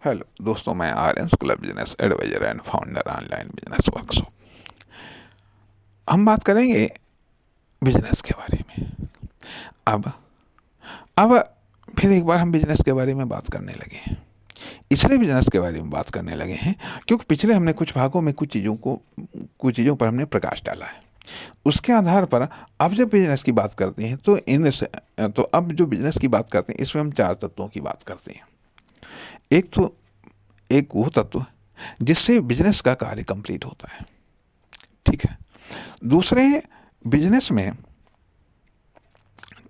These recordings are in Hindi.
हेलो दोस्तों, मैं Aryan Shukla, business advisor and founder online business workshop. हम बात करेंगे बिजनेस के बारे में। अब अब फिर एक बार हम बिजनेस के बारे में बात करने लगे हैं, इसलिए बिजनेस के बारे में बात करने लगे हैं क्योंकि पिछले हमने कुछ भागों में कुछ चीज़ों पर हमने प्रकाश डाला है। उसके आधार पर अब जब बिजनेस की बात करते हैं तो अब जो बिजनेस की बात करते हैं इसमें हम चार तत्वों की बात करते हैं। एक वो तत्व जिससे बिजनेस का कार्य कंप्लीट होता है, ठीक है। दूसरे, बिजनेस में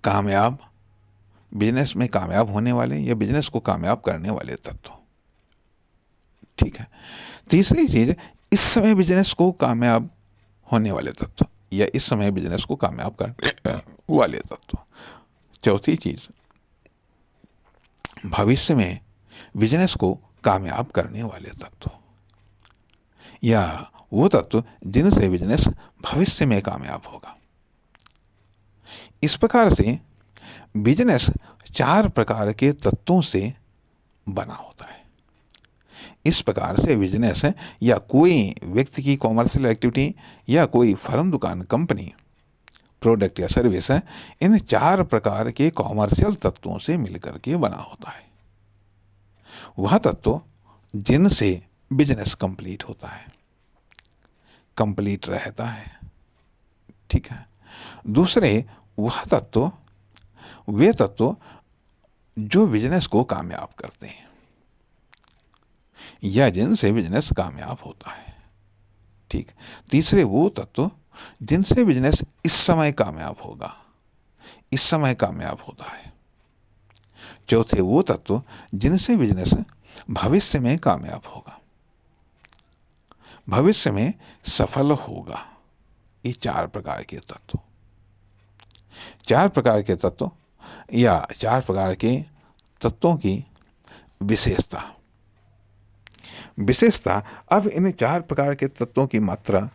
कामयाब बिजनेस में कामयाब होने वाले या बिजनेस को कामयाब करने वाले तत्व, ठीक है। तीसरी चीज, इस समय बिजनेस को कामयाब होने वाले तत्व या इस समय बिजनेस को कामयाब करने वाले तत्व। चौथी चीज, भविष्य में बिजनेस को कामयाब करने वाले तत्व या वो तत्व जिनसे बिजनेस भविष्य में कामयाब होगा। इस प्रकार से बिजनेस चार प्रकार के तत्वों से बना होता है। इस प्रकार से बिजनेस या कोई व्यक्ति की कॉमर्शियल एक्टिविटी या कोई फर्म, दुकान, कंपनी, प्रोडक्ट या सर्विस इन चार प्रकार के कॉमर्शियल तत्वों से मिलकर के बना होता है। वह तत्व जिनसे बिजनेस कंप्लीट होता है, कंप्लीट रहता है, ठीक है। दूसरे, वे तत्व जो बिजनेस को कामयाब करते हैं या जिनसे बिजनेस कामयाब होता है, ठीक। तीसरे, वो तत्व जिनसे बिजनेस इस समय कामयाब होगा, इस समय कामयाब होता है। चौथे, वो तत्व जिनसे बिजनेस भविष्य में कामयाब होगा, भविष्य में सफल होगा। ये चार प्रकार के तत्व, चार प्रकार के तत्व या चार प्रकार के तत्वों की विशेषता। अब इन चार प्रकार के तत्वों की मात्रा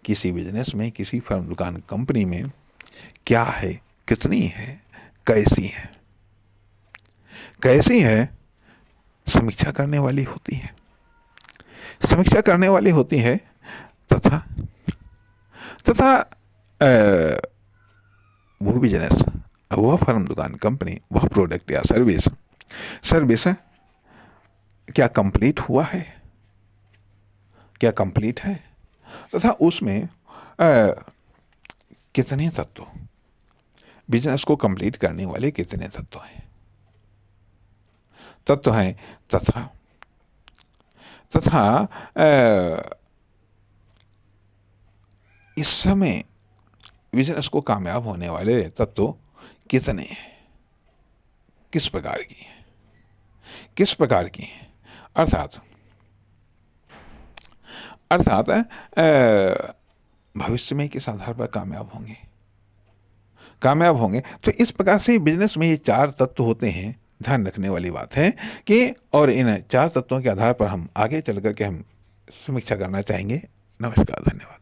किसी बिजनेस में, किसी फर्म, दुकान, कंपनी में क्या है, कितनी है, कैसी है, समीक्षा करने वाली होती है तथा वो बिजनेस, वह फर्म, दुकान, कंपनी, वह प्रोडक्ट या सर्विस क्या कंप्लीट हुआ है, क्या कंप्लीट है, तथा उसमें कितने तत्व, बिजनेस को कंप्लीट करने वाले कितने तत्व हैं तथा इस समय बिजनेस को कामयाब होने वाले तत्व कितने हैं, किस प्रकार की हैं, अर्थात भविष्य में किस आधार पर कामयाब होंगे। तो इस प्रकार से बिजनेस में ये चार तत्व होते हैं। ध्यान रखने वाली बात है कि और इन चार तत्वों के आधार पर हम आगे चल करके हम समीक्षा करना चाहेंगे। नमस्कार, धन्यवाद।